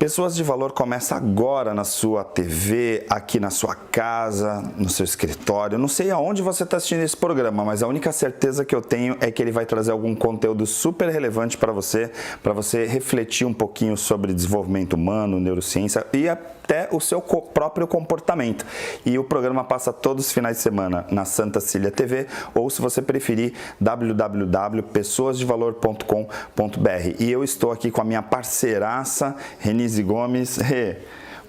Pessoas de Valor começa agora na sua TV, aqui na sua casa, no seu escritório. Não sei aonde você está assistindo esse programa, mas a única certeza que eu tenho é que ele vai trazer algum conteúdo super relevante para você refletir um pouquinho sobre desenvolvimento humano, neurociência e até o seu próprio comportamento. E o programa passa todos os finais de semana na Santa Cília TV, ou se você preferir, www.pessoasdevalor.com.br. E eu estou aqui com a minha parceiraça, Renise Gomes.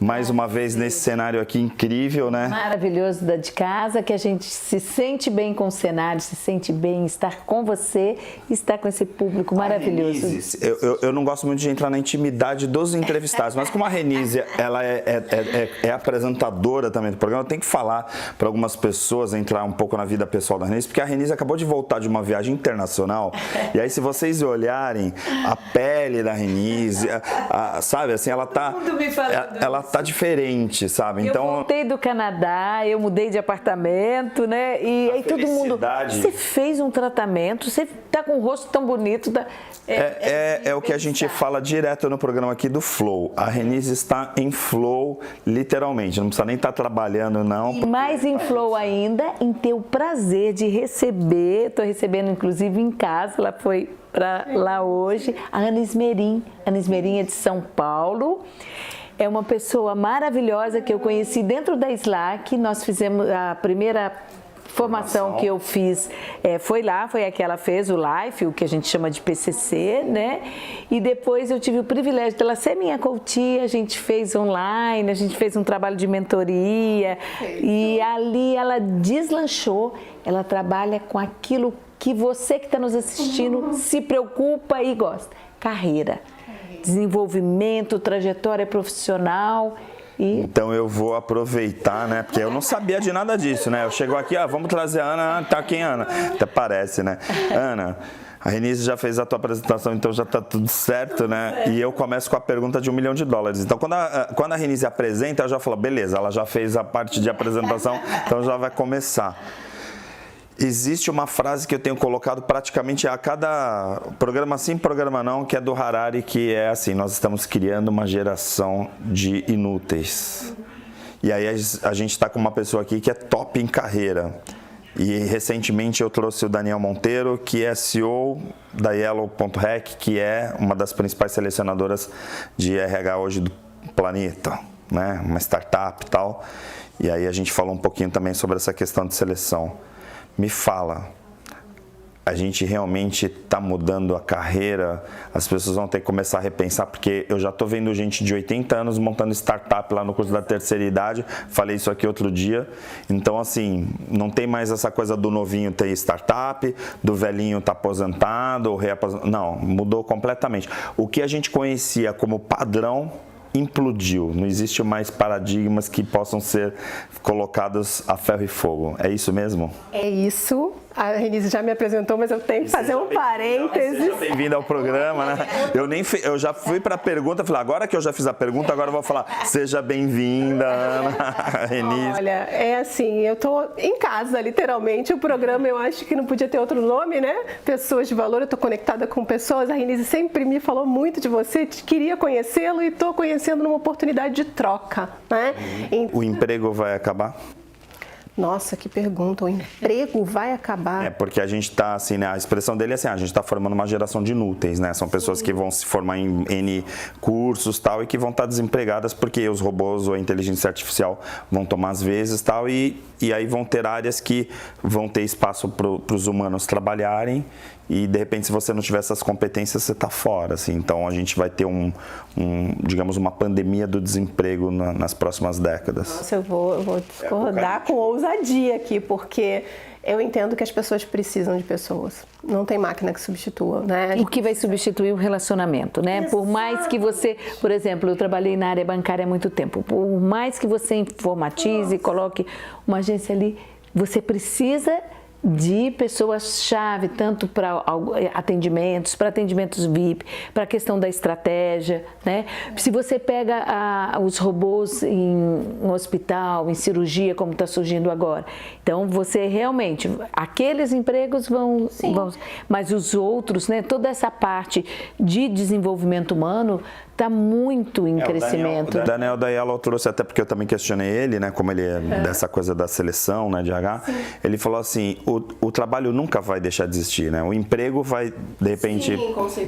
Mais uma vez nesse cenário aqui incrível, né? Maravilhoso da de casa, que a gente se sente bem com o cenário, se sente bem em estar com você, estar com esse público maravilhoso. Renise, eu não gosto muito de entrar na intimidade dos entrevistados, mas como a Renise, ela é apresentadora também do programa, eu tenho que falar para algumas pessoas, entrar um pouco na vida pessoal da Renise, porque a Renise acabou de voltar de uma viagem internacional, e aí se vocês olharem a pele da Renise, sabe, assim, ela tá diferente, sabe? Então, eu voltei do Canadá, eu mudei de apartamento, né? E aí todo mundo, você fez um tratamento, você tá com o rosto tão bonito. É o que a gente fala direto no programa aqui do Flow. A Renise está em Flow, literalmente. Não precisa nem estar trabalhando, não. E mais em Flow ainda, em ter o prazer de receber, estou recebendo inclusive em casa, ela foi para lá hoje, a Ana Esmerim. Ana Esmerim é de São Paulo. É uma pessoa maravilhosa que eu conheci dentro da SLAC. Nós fizemos a primeira formação que eu fiz, foi a que ela fez, o LIFE, o que a gente chama de PCC, né? E depois eu tive o privilégio dela ser minha coach, a gente fez online, a gente fez um trabalho de mentoria e ali ela deslanchou, ela trabalha com aquilo que você que está nos assistindo se preocupa e gosta, carreira. Desenvolvimento, trajetória profissional. Então eu vou aproveitar, né? Porque eu não sabia de nada disso, né? Eu chego aqui, vamos trazer a Ana, tá quem Ana? Até parece, né? Ana, a Renise já fez a tua apresentação, então já tá tudo certo, né? E eu começo com a pergunta de $1 milhão. Então quando a Renise apresenta, eu já falo, beleza, ela já fez a parte de apresentação, então já vai começar. Existe uma frase que eu tenho colocado praticamente a cada programa sim, programa não, que é do Harari, que é assim, nós estamos criando uma geração de inúteis. E aí a gente está com uma pessoa aqui que é top em carreira. E recentemente eu trouxe o Daniel Monteiro, que é CEO da Yellow.Hack, que é uma das principais selecionadoras de RH hoje do planeta, né? Uma startup e tal. E aí a gente falou um pouquinho também sobre essa questão de seleção. Me fala, a gente realmente está mudando a carreira, as pessoas vão ter que começar a repensar, porque eu já estou vendo gente de 80 anos montando startup lá no curso da terceira idade, falei isso aqui outro dia, então assim, não tem mais essa coisa do novinho ter startup, do velhinho estar aposentado ou reaposentado, não, mudou completamente. O que a gente conhecia como padrão implodiu, não existe mais paradigmas que possam ser colocados a ferro e fogo. É isso mesmo? É isso. A Renise já me apresentou, mas eu tenho que fazer um parênteses. Seja bem-vinda ao programa, né? Eu já fui para a pergunta, falei, agora que eu já fiz a pergunta, agora eu vou falar, seja bem-vinda, Ana, Renise. Olha, é assim, eu tô em casa, literalmente, o programa eu acho que não podia ter outro nome, né? Pessoas de Valor, eu tô conectada com pessoas, a Renise sempre me falou muito de você, queria conhecê-lo e tô conhecendo numa oportunidade de troca, né? O emprego vai acabar? Nossa, que pergunta, o emprego vai acabar? É, porque a gente está, assim, né, a expressão dele é assim, a gente está formando uma geração de inúteis, né? São pessoas que vão se formar em N cursos tal, e que vão estar desempregadas porque os robôs ou a inteligência artificial vão tomar as vezes tal, e aí vão ter áreas que vão ter espaço para os humanos trabalharem. E, de repente, se você não tiver essas competências, você está fora, assim. Então, a gente vai ter digamos, uma pandemia do desemprego nas próximas décadas. Nossa, eu vou discordar com ousadia aqui, porque eu entendo que as pessoas precisam de pessoas. Não tem máquina que substitua, né? O que vai substituir o relacionamento, né? Exato. Por mais que você, por exemplo, eu trabalhei na área bancária há muito tempo, por mais que você informatize, coloque uma agência ali, você precisa de pessoas-chave, tanto para atendimentos VIP, para a questão da estratégia, né? Se você pega os robôs em um hospital, em cirurgia, como está surgindo agora, então você realmente, aqueles empregos vão, mas os outros, né? Toda essa parte de desenvolvimento humano está muito em crescimento. O Daniel da Yellow trouxe, até porque eu também questionei ele, né, como ele é dessa coisa da seleção, né, de RH, ele falou assim, o trabalho nunca vai deixar de existir, né, o emprego vai, de repente,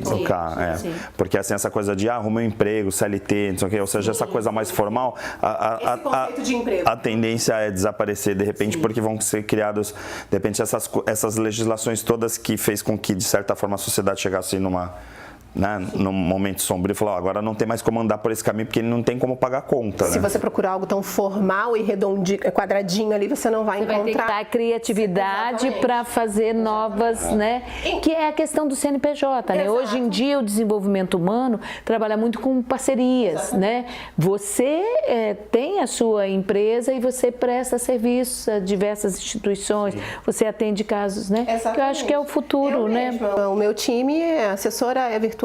trocar, porque assim, essa coisa de, arruma um emprego, CLT, não sei o quê, ou seja, essa coisa mais formal, a tendência é desaparecer, de repente, porque vão ser criados, de repente, essas legislações todas que fez com que, de certa forma, a sociedade chegasse num momento sombrio, falou, agora não tem mais como andar por esse caminho, porque não tem como pagar a conta. Se você procurar algo tão formal e redondinho, quadradinho ali, você não vai encontrar. Vai ter que ter criatividade para fazer novas, né? Que é a questão do CNPJ, né? Hoje em dia o desenvolvimento humano trabalha muito com parcerias, né? Você tem a sua empresa e você presta serviços a diversas instituições, você atende casos, né? Que eu acho que é o futuro, né? O meu time, a assessora é virtual,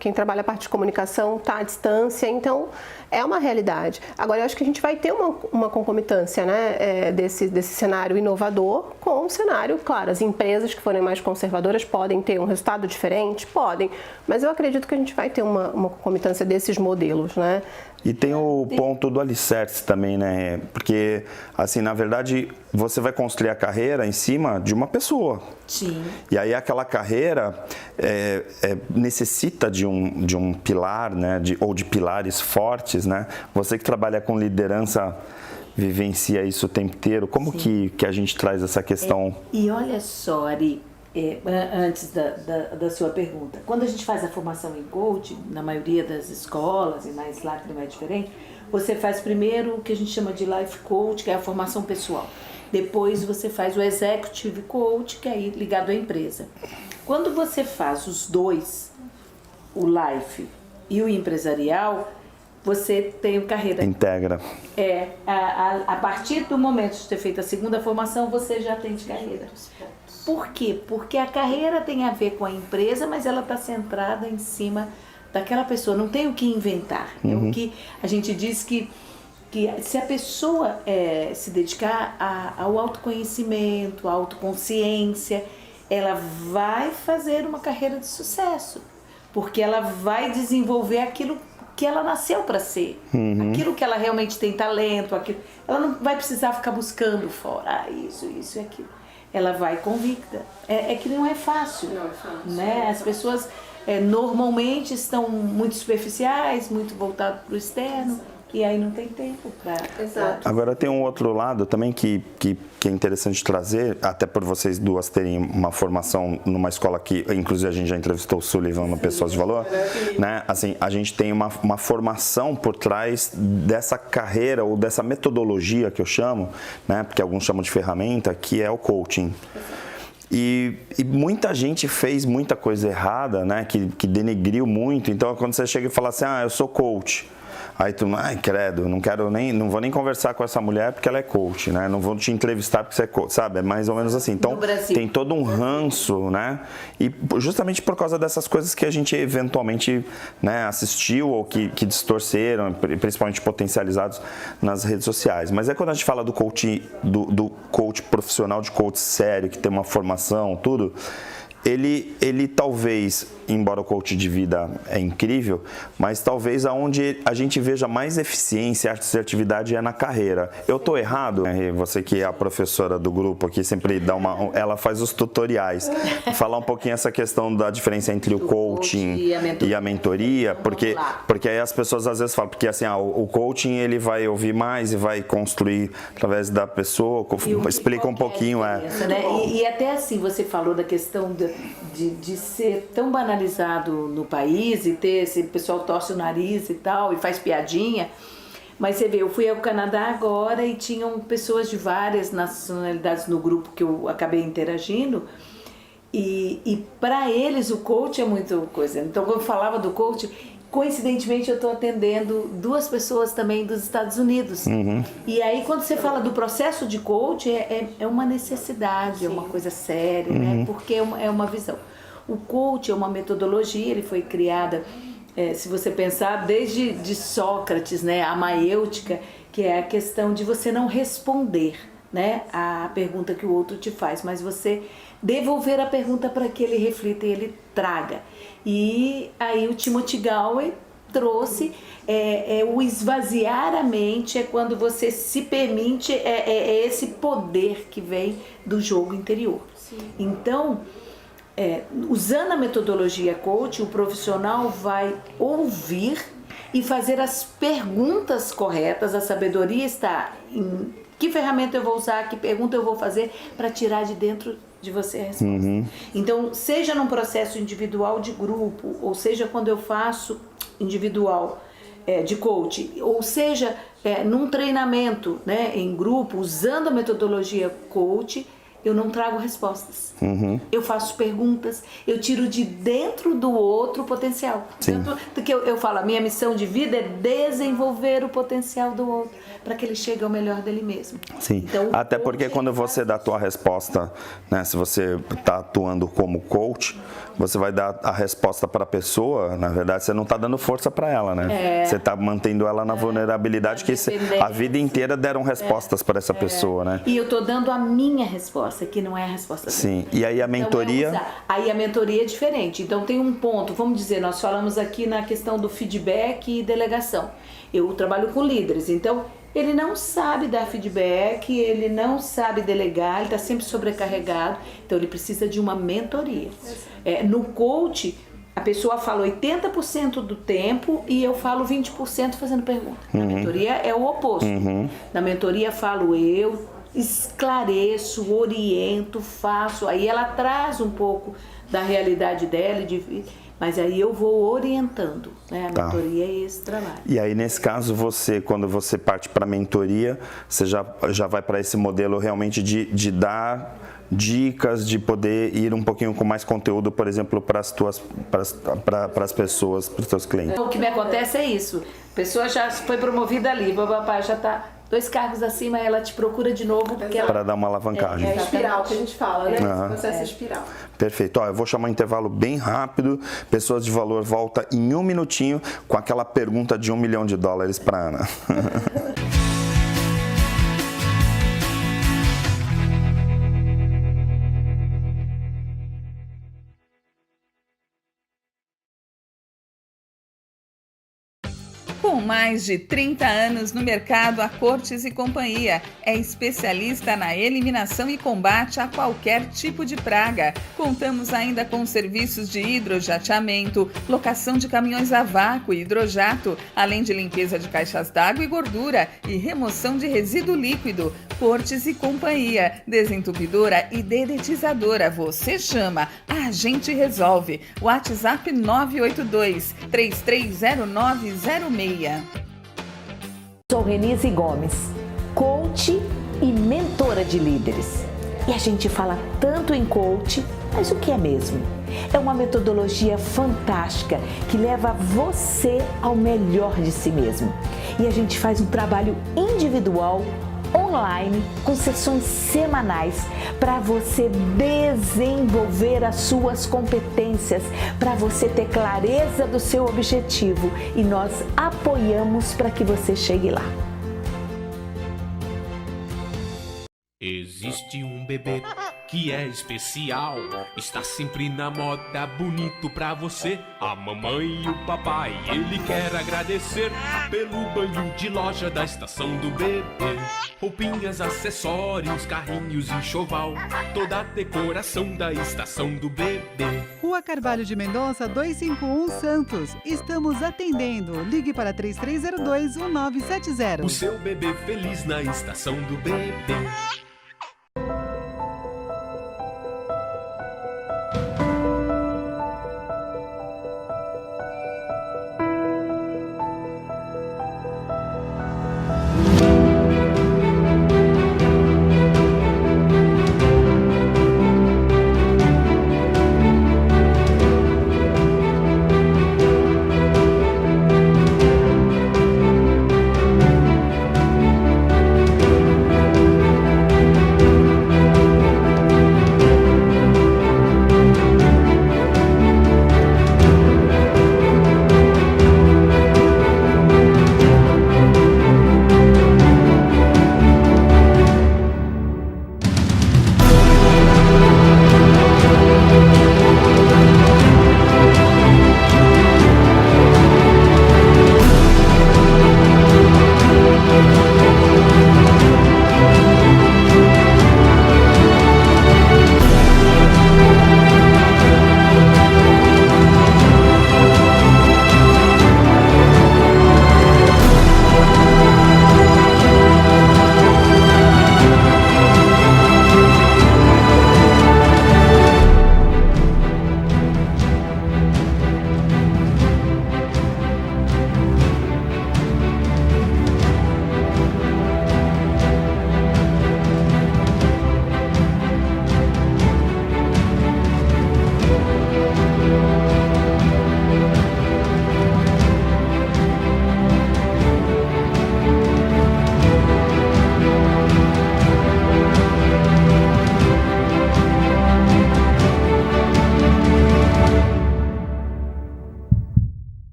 quem trabalha a parte de comunicação está à distância, então é uma realidade. Agora, eu acho que a gente vai ter uma concomitância, né, desse cenário inovador com o cenário, claro, as empresas que forem mais conservadoras podem ter um resultado diferente, podem, mas eu acredito que a gente vai ter uma concomitância desses modelos, né? E tem o ponto do alicerce também, né? Porque, assim, na verdade, você vai construir a carreira em cima de uma pessoa. Sim. E aí aquela carreira necessita de um pilar, né? Ou de pilares fortes, né? Você que trabalha com liderança vivencia isso o tempo inteiro. Como que a gente traz essa questão? E olha só, Ari, antes da sua pergunta, quando a gente faz a formação em coaching, na maioria das escolas, e na Slack não é diferente, você faz primeiro o que a gente chama de life coach, que é a formação pessoal. Depois você faz o executive coach, que é ligado à empresa. Quando você faz os dois, o life e o empresarial, você tem carreira. Integra. A partir do momento de ter feito a segunda formação, você já tem de carreira. Por quê? Porque a carreira tem a ver com a empresa, mas ela está centrada em cima daquela pessoa. Não tem o que inventar. É o que a gente diz que se a pessoa se dedicar ao autoconhecimento, à autoconsciência, ela vai fazer uma carreira de sucesso. Porque ela vai desenvolver aquilo que ela nasceu para ser. Aquilo que ela realmente tem talento, ela não vai precisar ficar buscando fora, isso e aquilo. Ela vai convicta. É que não é fácil. Não é fácil. Né? As pessoas normalmente estão muito superficiais, muito voltadas para o externo, e aí não tem tempo para... Exato. Agora tem um outro lado também que é interessante trazer, até por vocês duas terem uma formação numa escola que, inclusive a gente já entrevistou o Sullivan no Pessoas de Valor, né? Assim, a gente tem uma formação por trás dessa carreira ou dessa metodologia que eu chamo, né? Porque alguns chamam de ferramenta, que é o coaching. E muita gente fez muita coisa errada, né? Que denegriu muito. Então, quando você chega e fala assim, eu sou coach. Aí tu, credo, não vou nem conversar com essa mulher porque ela é coach, né? Não vou te entrevistar porque você é coach, sabe? É mais ou menos assim. Então, tem todo um ranço, né? E justamente por causa dessas coisas que a gente eventualmente, né, assistiu ou que distorceram, principalmente potencializados nas redes sociais. Mas quando a gente fala do coach profissional, de coach sério, que tem uma formação, tudo... Ele talvez, embora o coach de vida é incrível, mas talvez aonde a gente veja mais eficiência e assertividade é na carreira. Eu tô errado? Você que é a professora do grupo aqui, sempre ela faz os tutoriais. Falar um pouquinho essa questão da diferença entre o coaching e a mentoria, porque aí as pessoas às vezes falam, porque assim, o coaching ele vai ouvir mais e vai construir através da pessoa, explica um pouquinho. Né? E até assim, você falou da questão de ser tão banalizado no país e ter esse pessoal torce o nariz e tal e faz piadinha, mas você vê, eu fui ao Canadá agora e tinham pessoas de várias nacionalidades no grupo que eu acabei interagindo e para eles o coach é muito coisa. Então quando eu falava do coach, coincidentemente eu estou atendendo 2 pessoas também dos Estados Unidos. E aí quando você fala do processo de coach, é uma necessidade, é uma coisa séria, né? Porque é uma visão. O coach é uma metodologia, ele foi criada, se você pensar, desde de Sócrates, né? A maêutica, que é a questão de você não responder, né, a pergunta que o outro te faz, mas você devolver a pergunta para que ele reflita e ele traga. E aí o Timothy Galway trouxe o esvaziar a mente, é quando você se permite, esse poder que vem do jogo interior. Sim. Então, usando a metodologia coach, o profissional vai ouvir e fazer as perguntas corretas. A sabedoria está em que ferramenta eu vou usar, que pergunta eu vou fazer para tirar de dentro de você a resposta. Então, seja num processo individual de grupo, ou seja quando eu faço individual de coach, ou seja num treinamento, né, em grupo, usando a metodologia coach, eu não trago respostas. Eu faço perguntas, eu tiro de dentro do outro o potencial. Tanto que eu falo, a minha missão de vida é desenvolver o potencial do outro, para que ele chegue ao melhor dele mesmo. Sim, então, até porque quando você dá a tua resposta, né, se você está atuando como coach, você vai dar a resposta para a pessoa, na verdade você não está dando força para ela, né? Você está mantendo ela na vulnerabilidade, que a vida inteira deram respostas para essa pessoa, né? E eu estou dando a minha resposta, que não é a resposta dela. Sim, e aí a mentoria... Então, aí a mentoria é diferente. Então tem um ponto, vamos dizer, nós falamos aqui na questão do feedback e delegação. Eu trabalho com líderes, então ele não sabe dar feedback, ele não sabe delegar, ele está sempre sobrecarregado, então ele precisa de uma mentoria. No coach, a pessoa fala 80% do tempo e eu falo 20% fazendo pergunta. Na mentoria é o oposto. Na mentoria falo eu, esclareço, oriento, faço, aí ela traz um pouco da realidade dela, mas aí eu vou orientando, né? A mentoria é esse trabalho. E aí, nesse caso, quando você parte para a mentoria, você já vai para esse modelo realmente de dar dicas, de poder ir um pouquinho com mais conteúdo, por exemplo, para as pessoas, para os teus clientes. O que me acontece é isso, a pessoa já foi promovida ali, papai já está 2 cargos acima, ela te procura de novo para dar uma alavancagem. É a espiral que a gente fala, né? Esse processo espiral. Perfeito. Eu vou chamar um intervalo bem rápido. Pessoas de Valor volta em 1 minutinho com aquela pergunta de $1 milhão para Ana. Com mais de 30 anos no mercado, a Cortes e Companhia é especialista na eliminação e combate a qualquer tipo de praga. Contamos ainda com serviços de hidrojateamento, locação de caminhões a vácuo e hidrojato, além de limpeza de caixas d'água e gordura e remoção de resíduo líquido. Cortes e Companhia, desentupidora e dedetizadora. Você chama, a gente resolve. WhatsApp 982-330906. Sou Renise Gomes, coach e mentora de líderes. E a gente fala tanto em coach, mas o que é mesmo? É uma metodologia fantástica que leva você ao melhor de si mesmo. E a gente faz um trabalho individual, online, com sessões semanais, para você desenvolver as suas competências, para você ter clareza do seu objetivo, e nós apoiamos para que você chegue lá. Existe um bebê que é especial, está sempre na moda, bonito pra você. A mamãe e o papai, ele quer agradecer pelo banho de loja da estação do bebê. Roupinhas, acessórios, carrinhos, enxoval, toda a decoração da estação do bebê. Rua Carvalho de Mendonça, 251 Santos. Estamos atendendo. Ligue para 3302-1970. O seu bebê feliz na estação do bebê.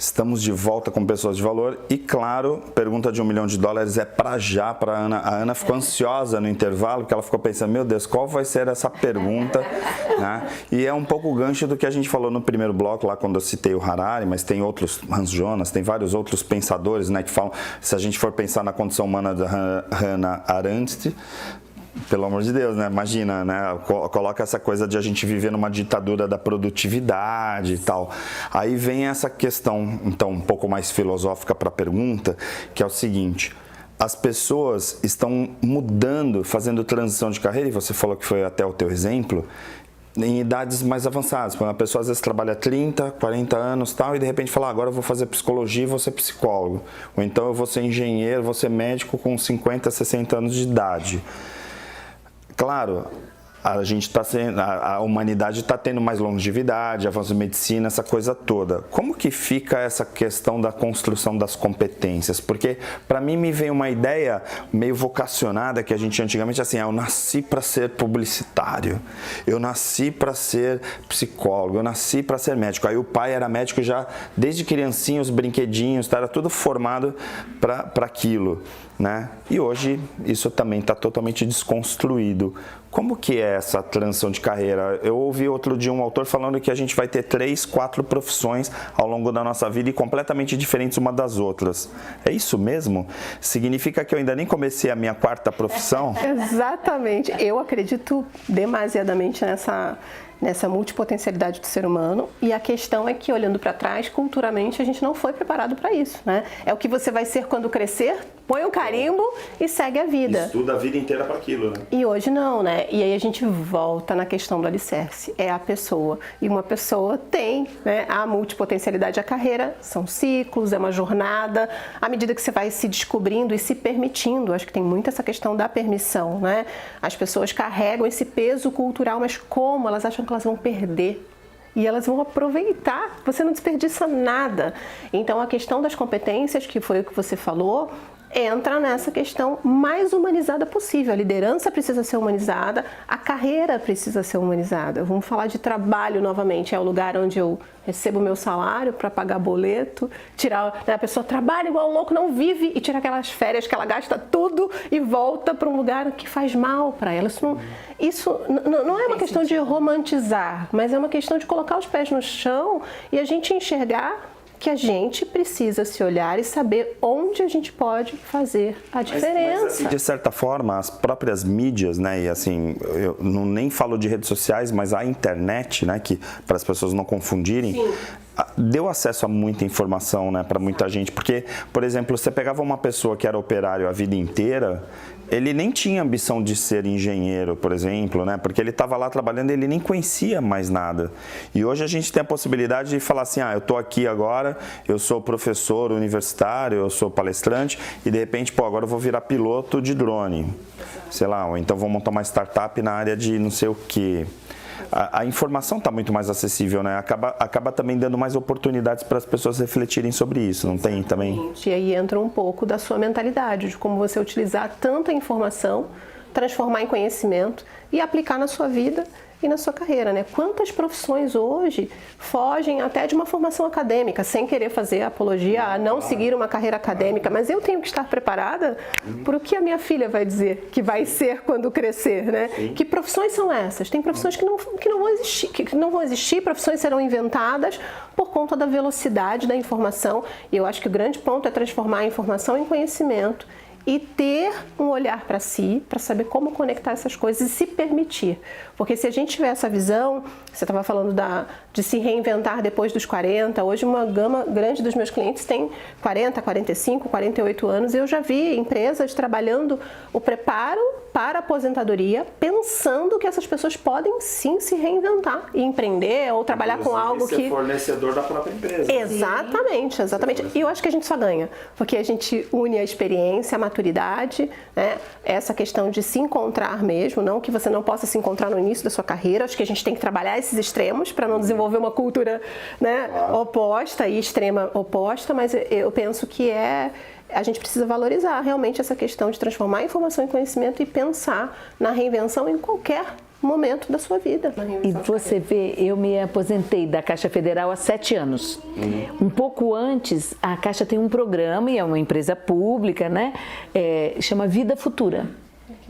Estamos de volta com Pessoas de Valor e, claro, pergunta de $1 milhão é para já, para a Ana. A Ana ficou ansiosa no intervalo, porque ela ficou pensando, meu Deus, qual vai ser essa pergunta? Né? E é um pouco o gancho do que a gente falou no primeiro bloco, lá quando eu citei o Harari, mas tem outros, Hans Jonas, tem vários outros pensadores, né, que falam, se a gente for pensar na condição humana da Hannah Arendt, pelo amor de Deus, né? Imagina, né? Coloca essa coisa de a gente viver numa ditadura da produtividade e tal. Aí vem essa questão, então, um pouco mais filosófica para a pergunta, que é o seguinte: as pessoas estão mudando, fazendo transição de carreira, e você falou que foi até o teu exemplo, em idades mais avançadas. Quando a pessoa às vezes trabalha 30, 40 anos e tal, e de repente fala, agora eu vou fazer psicologia e vou ser psicólogo. Ou então eu vou ser engenheiro, vou ser médico com 50, 60 anos de idade. Claro, a humanidade está tendo mais longevidade, avanço de medicina, essa coisa toda. Como que fica essa questão da construção das competências? Porque para mim me vem uma ideia meio vocacionada que a gente antigamente assim, eu nasci para ser publicitário, eu nasci para ser psicólogo, eu nasci para ser médico. Aí o pai era médico já desde criancinha, os brinquedinhos, era tudo formado para aquilo. Né? E hoje isso também está totalmente desconstruído. Como que é essa transição de carreira? Eu ouvi outro dia um autor falando que a gente vai ter 3, 4 profissões ao longo da nossa vida e completamente diferentes uma das outras. É isso mesmo? Significa que eu ainda nem comecei a minha 4ª profissão? Exatamente. Eu acredito demasiadamente nessa multipotencialidade do ser humano, e a questão é que, olhando para trás, culturalmente a gente não foi preparado para isso, né? É o que você vai ser quando crescer, põe um carimbo e segue a vida. Estuda a vida inteira para aquilo, né? E hoje não, né? E aí a gente volta na questão do alicerce, é a pessoa. E uma pessoa tem, né, a multipotencialidade, a carreira, são ciclos, é uma jornada, à medida que você vai se descobrindo e se permitindo, acho que tem muito essa questão da permissão, né? As pessoas carregam esse peso cultural, mas como? Elas acham que elas vão perder. E elas vão aproveitar, você não desperdiça nada. Então a questão das competências, que foi o que você falou, entra nessa questão mais humanizada possível. A liderança precisa ser humanizada, a carreira precisa ser humanizada. Vamos falar de trabalho novamente, é o lugar onde eu recebo o meu salário para pagar boleto, tirar, né, a pessoa trabalha igual um louco, não vive, e tira aquelas férias que ela gasta tudo e volta para um lugar que faz mal para ela. Isso não é uma questão de romantizar, mas é uma questão de colocar os pés no chão e a gente enxergar que a gente precisa se olhar e saber onde a gente pode fazer a diferença. Mas assim, de certa forma, as próprias mídias, né, e assim, eu nem falo de redes sociais, mas a internet, né, que para as pessoas não confundirem, sim, deu acesso a muita informação, né, para muita gente. Porque, por exemplo, você pegava uma pessoa que era operário a vida inteira, ele nem tinha ambição de ser engenheiro, por exemplo, né? Porque ele estava lá trabalhando e ele nem conhecia mais nada. E hoje a gente tem a possibilidade de falar assim, eu estou aqui agora, eu sou professor universitário, eu sou palestrante e de repente, agora eu vou virar piloto de drone. Sei lá, ou então vou montar uma startup na área de não sei o quê. A informação está muito mais acessível, né? Acaba também dando mais oportunidades para as pessoas refletirem sobre isso, não tem também? E aí entra um pouco da sua mentalidade, de como você utilizar tanta informação, transformar em conhecimento e aplicar na sua vida e na sua carreira, né? Quantas profissões hoje fogem até de uma formação acadêmica, sem querer fazer apologia a não seguir uma carreira acadêmica, mas eu tenho que estar preparada para o que a minha filha vai dizer que vai ser quando crescer, né? Sim. Que profissões são essas? Tem profissões que não vão existir, profissões serão inventadas por conta da velocidade da informação, e eu acho que o grande ponto é transformar a informação em conhecimento e ter um olhar para si, para saber como conectar essas coisas e se permitir. Porque se a gente tiver essa visão, você estava falando de se reinventar depois dos 40, hoje uma gama grande dos meus clientes tem 40, 45, 48 anos, e eu já vi empresas trabalhando o preparo para a aposentadoria, pensando que essas pessoas podem sim se reinventar e empreender ou trabalhar com algo que... ser fornecedor da própria empresa. Exatamente, exatamente. E eu acho que a gente só ganha, porque a gente une a experiência, a maturidade, né? Essa questão de se encontrar mesmo, não que você não possa se encontrar no início da sua carreira, acho que a gente tem que trabalhar esses extremos para não desenvolver uma cultura, né, oposta e extrema oposta, mas eu penso que a gente precisa valorizar realmente essa questão de transformar a informação em conhecimento e pensar na reinvenção em qualquer momento da sua vida. E você vê, eu me aposentei da Caixa Federal há 7 anos. Um pouco antes, a Caixa tem um programa, e é uma empresa pública, né? Chama Vida Futura.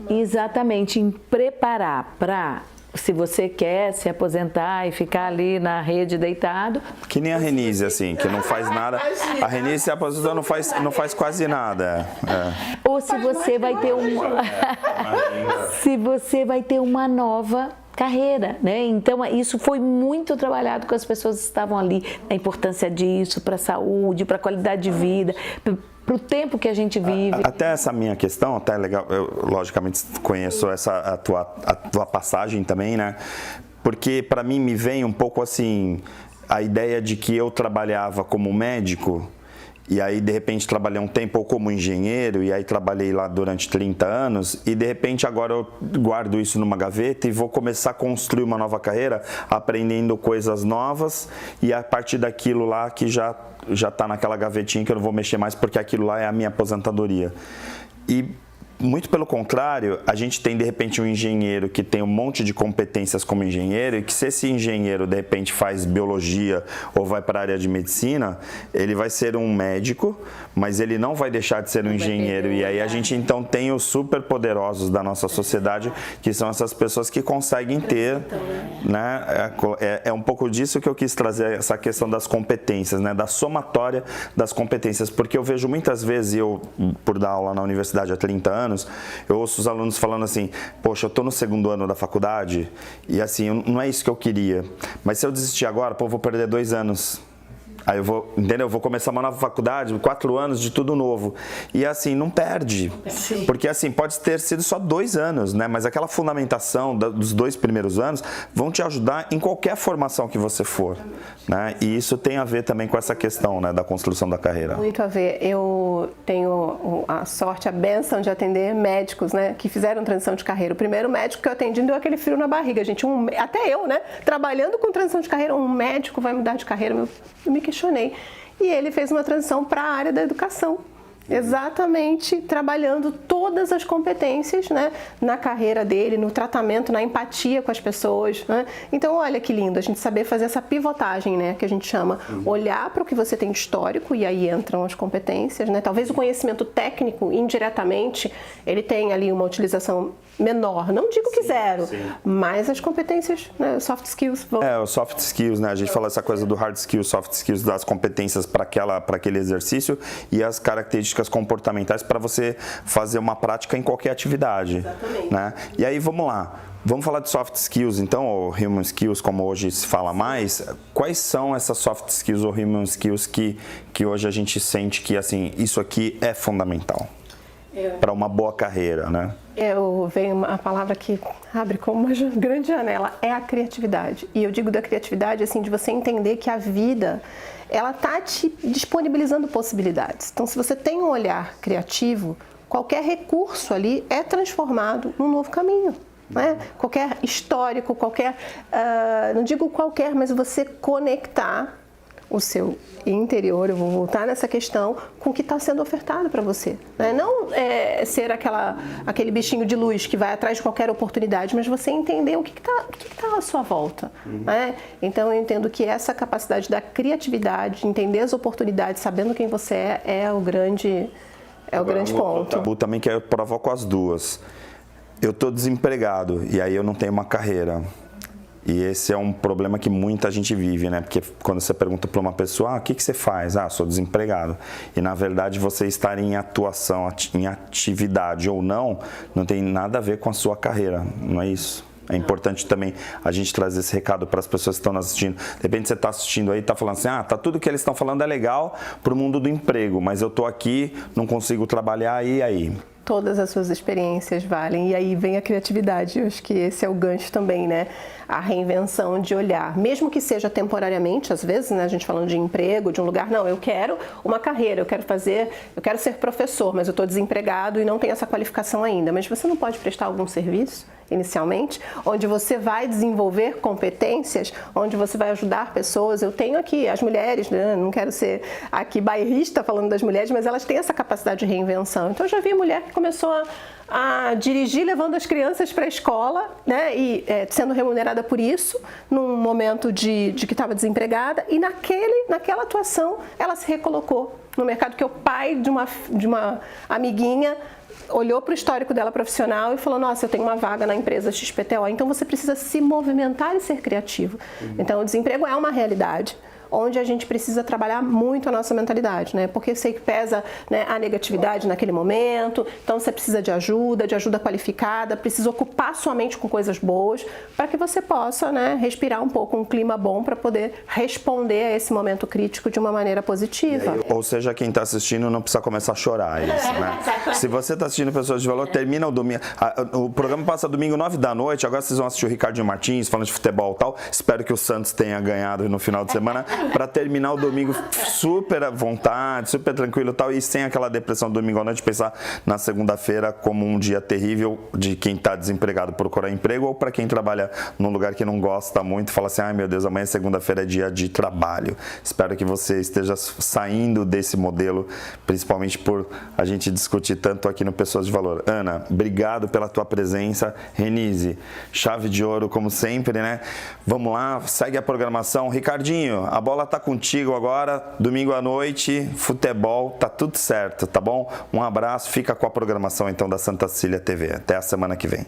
Exatamente, em preparar para, se você quer se aposentar e ficar ali na rede deitado. Que nem a Renise, assim, que não faz nada. A Renise se aposentou, não faz quase nada. Ou se você vai ter se você vai ter uma nova carreira, né? Então isso foi muito trabalhado com as pessoas que estavam ali, a importância disso para a saúde, para a qualidade de vida, para o tempo que a gente vive. Até essa minha questão, até legal, eu logicamente conheço a tua passagem também, né? Porque para mim me vem um pouco assim a ideia de que eu trabalhava como médico e aí de repente trabalhei um tempo ou como engenheiro e aí trabalhei lá durante 30 anos e de repente agora eu guardo isso numa gaveta e vou começar a construir uma nova carreira aprendendo coisas novas e a partir daquilo lá que já está naquela gavetinha que eu não vou mexer mais porque aquilo lá é a minha aposentadoria. E muito pelo contrário, a gente tem de repente um engenheiro que tem um monte de competências como engenheiro e que se esse engenheiro de repente faz biologia ou vai para a área de medicina, ele vai ser um médico, mas ele não vai deixar de ser um engenheiro. E aí a gente então tem os super poderosos da nossa sociedade, que são essas pessoas que conseguem ter, né? É um pouco disso que eu quis trazer, essa questão das competências, né? Da somatória das competências, porque eu vejo muitas vezes, eu por dar aula na universidade há 30 anos, eu ouço os alunos falando assim, poxa, eu estou no 2º ano da faculdade e assim, não é isso que eu queria, mas se eu desistir agora, pô, eu vou perder 2 anos. Aí eu vou, entendeu? Eu vou começar uma nova faculdade, 4 anos de tudo novo. E assim, não perde. Sim. Porque assim, pode ter sido só 2 anos, né? Mas aquela fundamentação dos 2 primeiros anos vão te ajudar em qualquer formação que você for, né? E isso tem a ver também com essa questão, né, da construção da carreira. Muito a ver. Eu tenho a sorte, a bênção de atender médicos, né, que fizeram transição de carreira. O primeiro médico que eu atendi deu aquele frio na barriga, gente. Até eu, né, trabalhando com transição de carreira, um médico vai mudar de carreira, eu me questionei. E ele fez uma transição para a área da educação. Exatamente, trabalhando todas as competências, né, na carreira dele, no tratamento, na empatia com as pessoas, né? Então, olha que lindo, a gente saber fazer essa pivotagem, né, que a gente chama, olhar para o que você tem de histórico, e aí entram as competências, né? Talvez o conhecimento técnico, indiretamente, ele tem ali uma utilização menor, não digo que zero, mas as competências, né, soft skills vão... os soft skills, né, a gente fala essa coisa do hard skills, soft skills, das competências para aquele exercício e as características comportamentais para você fazer uma prática em qualquer atividade. Exatamente. Né? E aí vamos lá, vamos falar de soft skills então, ou human skills, como hoje se fala mais. Quais são essas soft skills ou human skills que hoje a gente sente que assim, isso aqui é fundamental para uma boa carreira, né? Vem uma palavra que abre como uma grande janela, é a criatividade. E eu digo da criatividade, assim, de você entender que a vida, ela tá te disponibilizando possibilidades. Então, se você tem um olhar criativo, qualquer recurso ali é transformado num novo caminho. Né? Qualquer histórico, qualquer, não digo qualquer, mas você conectar o seu interior, eu vou voltar nessa questão, com o que está sendo ofertado para você. Né? Não ser aquele bichinho de luz que vai atrás de qualquer oportunidade, mas você entender o que está à sua volta. Né? Então, eu entendo que essa capacidade da criatividade, entender as oportunidades, sabendo quem você é o grande ponto. Tabu também que eu provoco as duas. Eu estou desempregado e aí eu não tenho uma carreira. E esse é um problema que muita gente vive, né? Porque quando você pergunta para uma pessoa, o que você faz? Sou desempregado. E na verdade você estar em atuação, em atividade ou não tem nada a ver com a sua carreira, não é isso? É importante também a gente trazer esse recado para as pessoas que estão nos assistindo. De repente você está assistindo aí e está falando assim, tá tudo que eles estão falando é legal para o mundo do emprego, mas eu estou aqui, não consigo trabalhar, e aí? Todas as suas experiências valem, e aí vem a criatividade. Eu acho que esse é o gancho também, né? A reinvenção de olhar, mesmo que seja temporariamente, às vezes, né? A gente falando de emprego, de um lugar, não, eu quero uma carreira, eu quero ser professor, mas eu estou desempregado e não tenho essa qualificação ainda. Mas você não pode prestar algum serviço? inicialmente, onde você vai desenvolver competências, onde você vai ajudar pessoas. Eu tenho aqui as mulheres, né? Não quero ser aqui bairrista falando das mulheres, mas elas têm essa capacidade de reinvenção. Então eu já vi mulher que começou a dirigir levando as crianças para a escola, né, e sendo remunerada por isso, num momento de que estava desempregada, e naquela atuação ela se recolocou no mercado, que o pai de uma amiguinha olhou para o histórico dela profissional e falou: nossa, eu tenho uma vaga na empresa XPTO. Então você precisa se movimentar e ser criativo. Então o desemprego é uma realidade onde a gente precisa trabalhar muito a nossa mentalidade, né? Porque eu sei que pesa, né, a negatividade naquele momento, então você precisa de ajuda qualificada, precisa ocupar sua mente com coisas boas para que você possa, né, respirar um pouco, um clima bom para poder responder a esse momento crítico de uma maneira positiva. Aí, ou seja, quem está assistindo não precisa começar a chorar, isso, né? Se você está assistindo Pessoas de Valor, termina o domingo. O programa passa domingo 9 da noite, agora vocês vão assistir o Ricardinho Martins falando de futebol e tal. Espero que o Santos tenha ganhado no final de semana, para terminar o domingo super à vontade, super tranquilo e tal, e sem aquela depressão do domingo à noite, pensar na segunda-feira como um dia terrível de quem está desempregado procurar emprego, ou para quem trabalha num lugar que não gosta muito, fala assim: ai meu Deus, amanhã segunda-feira é dia de trabalho. Espero que você esteja saindo desse modelo, principalmente por a gente discutir tanto aqui no Pessoas de Valor. Ana, obrigado pela tua presença. Renise, chave de ouro como sempre, né? Vamos lá, segue a programação. Ricardinho, a bola tá contigo agora, domingo à noite, futebol, tá tudo certo, tá bom? Um abraço, fica com a programação então da Santa Cecília TV. Até a semana que vem.